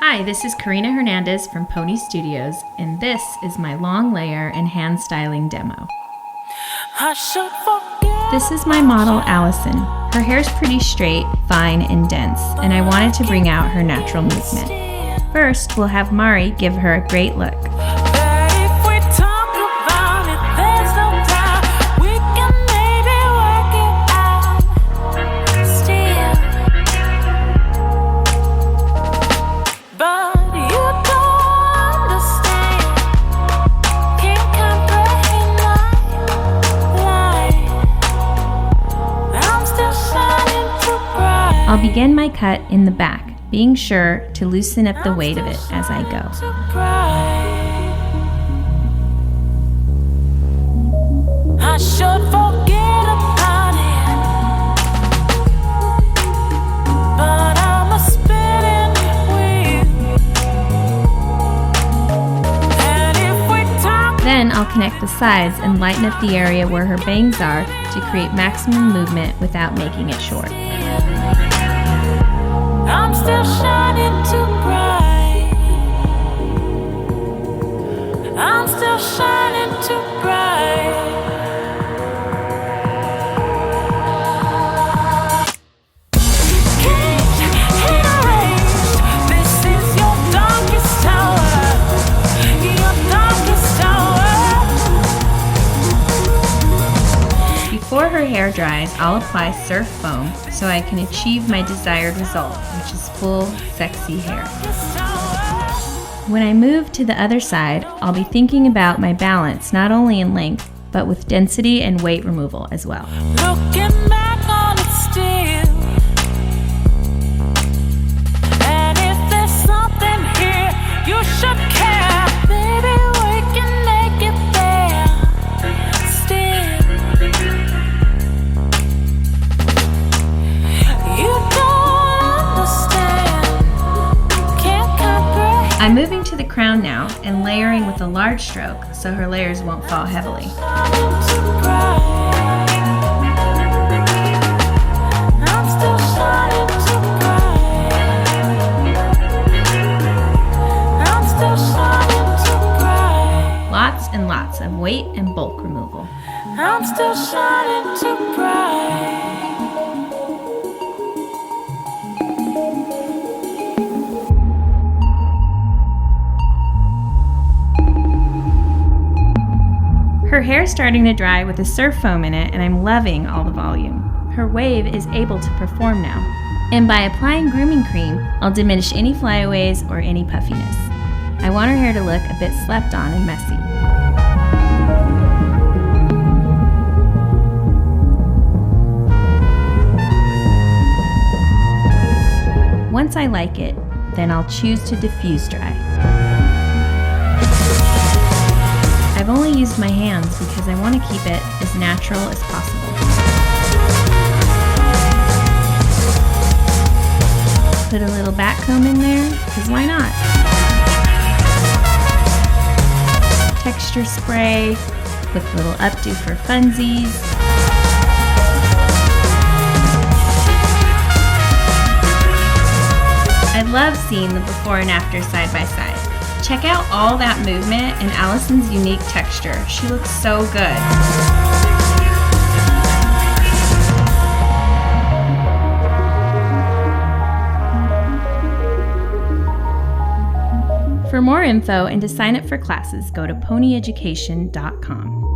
Hi, this is Corinna Hernandez from Pony Studios, and this is my long layer and hand styling demo. This is my model, Allison. Her hair's pretty straight, fine, and dense, and I wanted to bring out her natural movement. First, we'll have Mari give her a great look. I'll begin my cut in the back, being sure to loosen up the weight of it as I go. I should forget about it, but I'm a spinning wheel. And if we talk, then I'll connect the sides and lighten up the area where her bangs are to create maximum movement without making it short. I'm still shining too bright. I'm still shining too bright. Can't hit a race. This is your darkest hour. Your darkest hour. Before her hair dries, I'll apply surf foam so I can achieve my desired result, which is full, sexy hair. When I move to the other side, I'll be thinking about my balance not only in length, but with density and weight removal as well. Looking back on it still. And if there's something here you should care, maybe we can make it there still. You don't understand, can't comprehend. I'm moving to the crown now and layering with a large stroke so her layers won't fall heavily. I'm still shining too bright. I'm still shining too bright. Lots and lots of weight and bulk removal. I'm still shining too bright. Her hair's starting to dry with the surf foam in it, and I'm loving all the volume. Her wave is able to perform now. And by applying grooming cream, I'll diminish any flyaways or any puffiness. I want her hair to look a bit slept on and messy. Once I like it, then I'll choose to diffuse dry. I've only used my hands because I want to keep it as natural as possible. Put a little back comb in there, because why not? Texture spray with a little updo for funsies. I love seeing the before and after side by side. Check out all that movement and Allison's unique texture. She looks so good. For more info and to sign up for classes, go to ponyeducation.com.